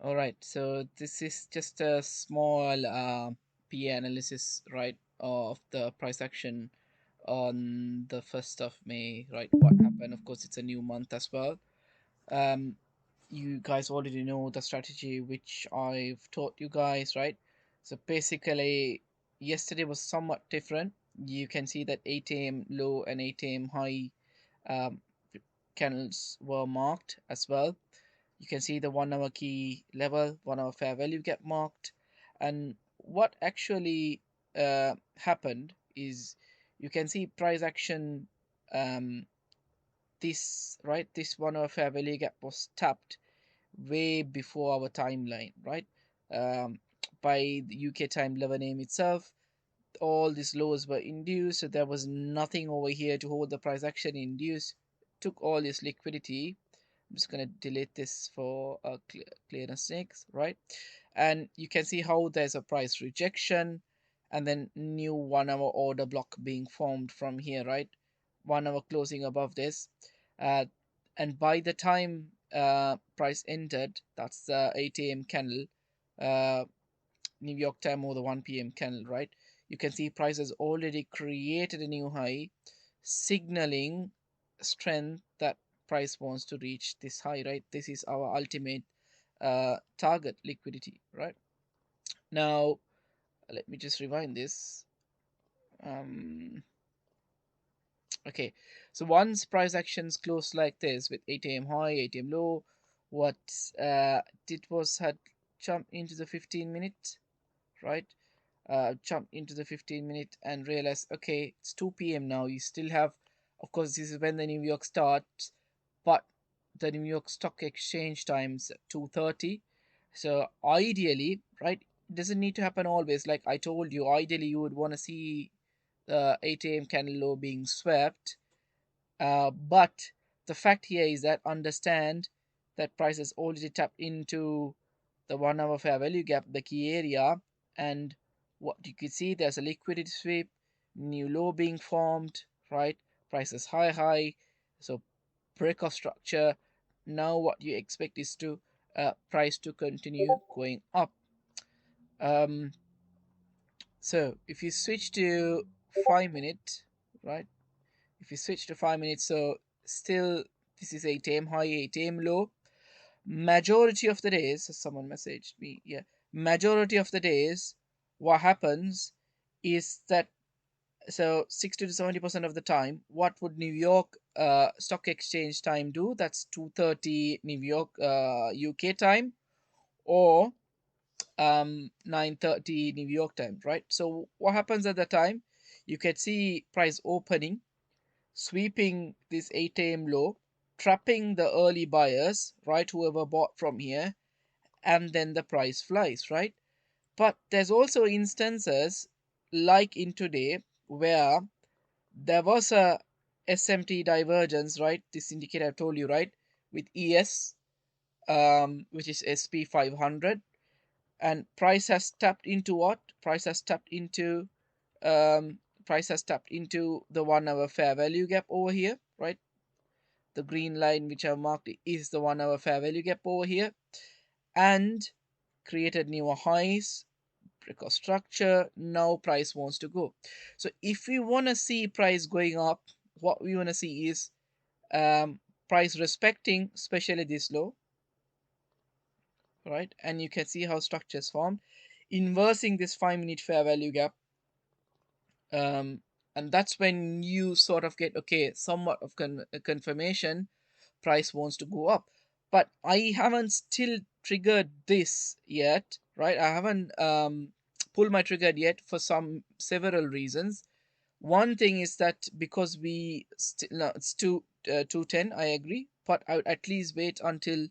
All right, so this is just a small PA analysis, right, of the price action on the 1st of May, right? What happened? Of course, it's a new month as well. Um, you guys already know the strategy which I've taught you guys, right? So basically, yesterday was somewhat different. You can see that 8 a.m. low and 8 a.m. high um, candles were marked as well. You can see the 1 hour key level, 1 hour fair value get marked. And what actually happened is you can see price action, um, this right, this 1 hour fair value gap was tapped way before our timeline, right? um, by the UK time 11 a.m. itself, all these lows were induced, so there was nothing over here to hold the price action induced. Took all this liquidity. I'm just gonna delete this for clearness sakes, right? And you can see how there's a price rejection, and then new 1 hour order block being formed from here, right? 1 hour closing above this, uh, and by the time price entered, that's the 8 a.m. candle, uh, New York time, or the 1 p.m. candle, right? You can see price has already created a new high, signaling strength that price wants to reach this high, right? This is our ultimate target liquidity, right? Now, let me just rewind this. Um, okay, so once price actions close like this with 8 a.m. high, 8 a.m. low, what did was had jumped into the 15 minute, right? Jump into the 15 minute and realize, okay, it's 2 p.m. now. You still have, of course, this is when the New York starts, but the New York Stock Exchange times 2:30. So ideally, right, it doesn't need to happen always. Like I told you, ideally you would want to see the 8 a.m. candle low being swept. But the fact here is that understand that price has already tapped into the 1 hour fair value gap, the key area, and what you can see, there's a liquidity sweep, new low being formed, right? Prices high, so break of structure. Now what you expect is to price to continue going up. Um, so if you switch to 5 minute, right? If you switch to 5 minutes, so still this is 8 a.m. high, 8 a.m. low. Majority of the days, someone messaged me, yeah. Majority of the days, what happens is that, so 60 to 70% of the time, what would New York Stock Exchange time do? That's 2:30 New York UK time, or 9:30 New York time, right? So what happens at the time? You can see price opening, sweeping this 8 a.m. low, trapping the early buyers, right? Whoever bought from here, and then the price flies, right? But there's also instances like in today where there was a SMT divergence, right? This indicator I told you, right? With ES, which is SP 500, and price has tapped into what? Um, Price has tapped into the 1 hour fair value gap over here, right? The green line which I've marked is the 1 hour fair value gap over here, and created newer highs, break of structure. Now price wants to go. So if we want to see price going up, what we want to see is price respecting, especially this low, right? And you can see how structures formed, inversing this 5 minute fair value gap. Um, and that's when you sort of get, okay, somewhat of confirmation price wants to go up. But I haven't still triggered this yet, right? I haven't pulled my trigger yet for some several reasons. One thing is that because we still, no, it's 210, I agree, but I would at least wait until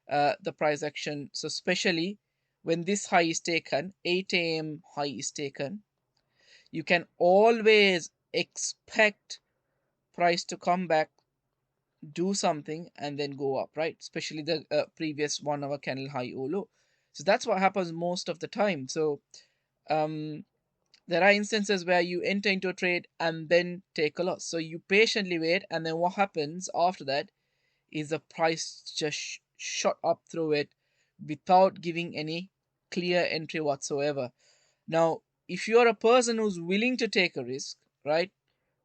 the price action. So especially when this high is taken, 8 a.m. high is taken, you can always expect price to come back, do something, and then go up, right? Especially the previous 1 hour candle high or low. So that's what happens most of the time. So um there are instances where you enter into a trade and then take a loss, so you patiently wait, and then what happens after that is the price just shot up through it, without giving any clear entry whatsoever. Now, if you're a person who's willing to take a risk, right,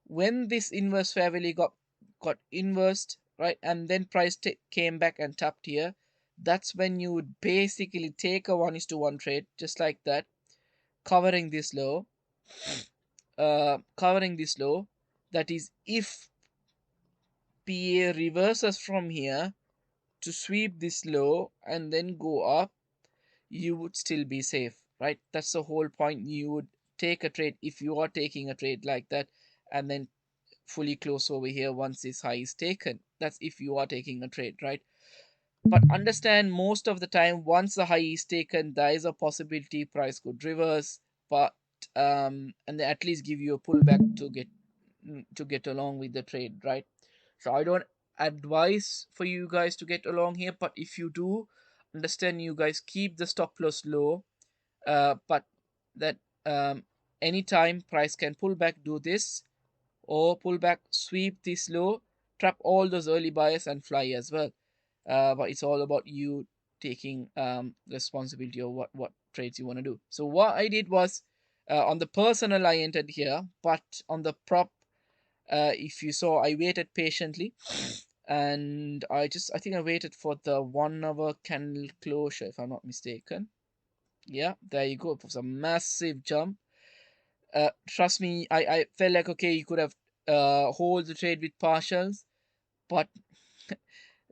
when this inverse fair value got inversed, right, and then price came back and tapped here, that's when you would basically take a 1:1 trade, just like that, covering this low, covering this low. That is, if PA reverses from here to sweep this low and then go up, you would still be safe, right? That's the whole point. You would take a trade if you are taking a trade like that, and then fully close over here once this high is taken. That's if you are taking a trade, right? But understand, most of the time once the high is taken, there is a possibility price could reverse, but and they at least give you a pullback to get along with the trade, right? So I don't advise for you guys to get along here, but if you do, understand, you guys keep the stop loss low. But that anytime price can pull back, do this, or pull back, sweep this low, trap all those early buyers and fly as well. But it's all about you taking responsibility of what trades you want to do. So what I did was, on the personal I entered here, but on the prop, if you saw, I waited patiently, and I think I waited for the 1 hour candle closure, if I'm not mistaken. Yeah, there you go. It was a massive jump. Trust me, I felt like, okay, you could have hold the trade with partials, but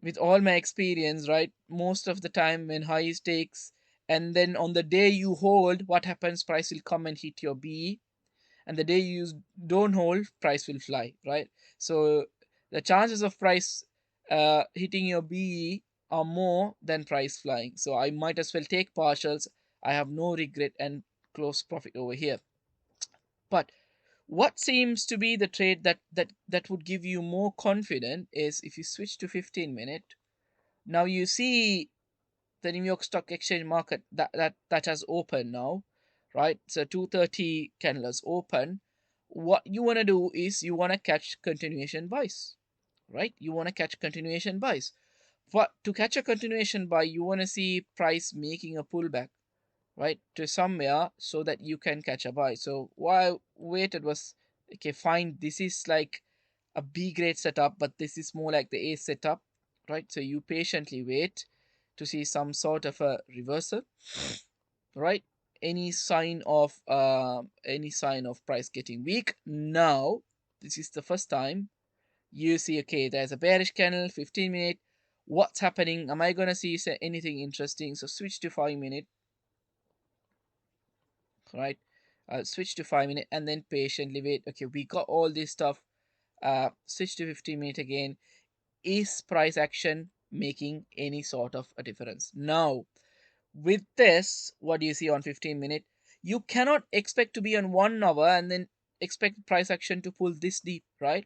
with all my experience, right, most of the time when high stakes, and then on the day you hold, what happens, price will come and hit your BE, and the day you don't hold, price will fly, right? So the chances of price hitting your BE are more than price flying, so I might as well take partials. I have no regret and close profit over here. But what seems to be the trade that would give you more confidence is if you switch to 15-minute. Now you see the New York Stock Exchange market that has opened now, right? So 2:30 candles open. What you want to do is you want to catch continuation buys, right? You want to catch continuation buys. But to catch a continuation buy, you want to see price making a pullback, right, to somewhere, so that you can catch a buy. So why I waited was, okay, fine, this is like a B grade setup, but this is more like the A setup, right? So you patiently wait to see some sort of a reversal, right? Any sign of price getting weak. Now this is the first time you see, okay, there's a bearish candle, 15-minute. What's happening? Am I gonna see anything interesting? So switch to 5-minute, right? Switch to 5-minute and then patiently wait. Okay, we got all this stuff. Switch to 15-minute again. Is price action making any sort of a difference? Now, with this, what do you see on 15-minute? You cannot expect to be on 1 hour and then expect price action to pull this deep, right?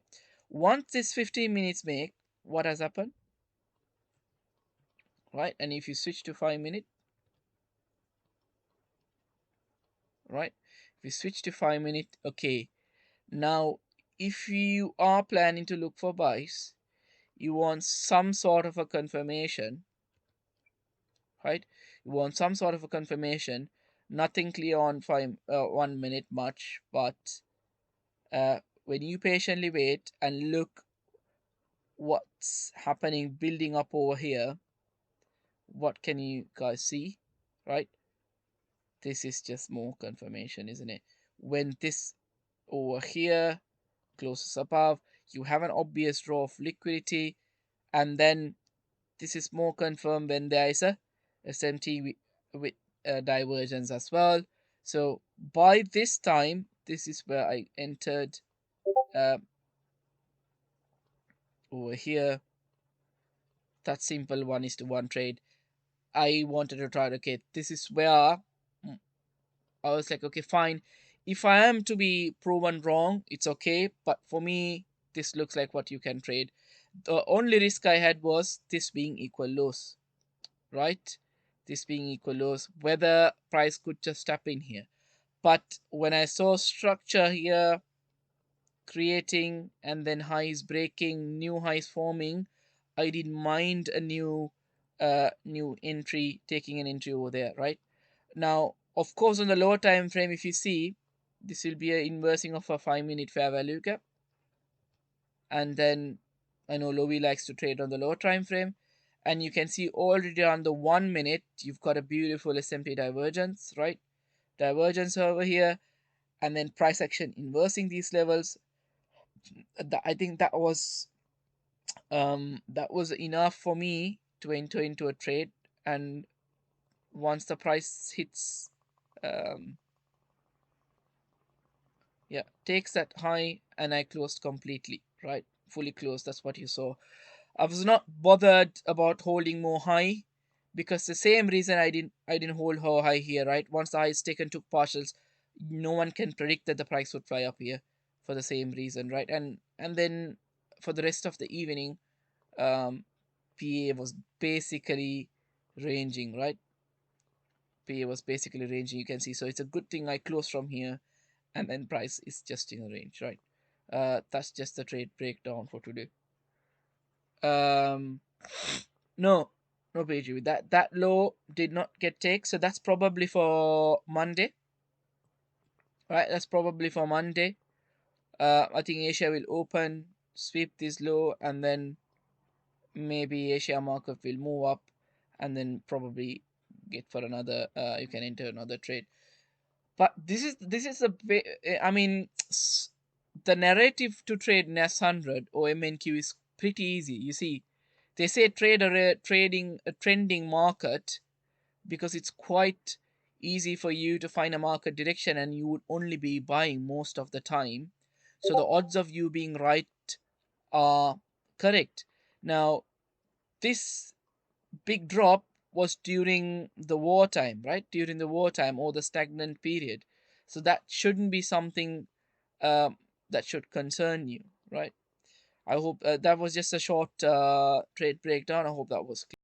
Once this 15 minutes make, what has happened, right? And if you switch to 5-minute, right? If you switch to 5-minute, okay. Now, if you are planning to look for buys, you want some sort of a confirmation, right? You want some sort of a confirmation. Nothing clear on 1 minute much, but when you patiently wait and look what's happening, building up over here, what can you guys see, right? This is just more confirmation, isn't it? When this over here closes above, you have an obvious draw of liquidity, and then this is more confirmed when there is a SMT with divergence as well. So by this time, this is where I entered uh, over here. That simple 1:1 trade. I wanted to try, okay, this is where I was like, okay, fine. If I am to be proven wrong, it's okay. But for me, this looks like what you can trade. The only risk I had was this being equal lows, right? This being equal lows, whether price could just tap in here. But when I saw structure here creating and then highs breaking, new highs forming, I didn't mind a new new entry, taking an entry over there, right? Now, of course, on the lower time frame, if you see, this will be a inversing of a 5 minute fair value gap. And then I know Lowy likes to trade on the lower time frame. And you can see already on the 1 minute, you've got a beautiful SMP divergence, right? Divergence over here, and then price action inversing these levels. I think that was enough for me to enter into a trade. And once the price hits, um, yeah, takes that high, and I closed completely, right? Fully closed. That's what you saw. I was not bothered about holding more high, because the same reason I didn't hold how high here, right? Once the high is taken, took partials, no one can predict that the price would fly up here for the same reason, right? And then for the rest of the evening, PA was basically ranging, right? PA was basically ranging, you can see. So it's a good thing I closed from here, and then price is just in a range, right? That's just the trade breakdown for today. Um, no, no page. That low did not get take, so that's probably for Monday, right? That's probably for Monday. I think Asia will open, sweep this low, and then maybe Asia market will move up, and then probably get for another. You can enter another trade. But this is I mean, the narrative to trade NAS 100 or MNQ is pretty easy. You see, they say trading a trending market, because it's quite easy for you to find a market direction, and you would only be buying most of the time. So the odds of you being right are correct. Now, this big drop was during the wartime, right? During the wartime or the stagnant period. So that shouldn't be something that should concern you, right? I hope that was just a short trade breakdown. I hope that was clear.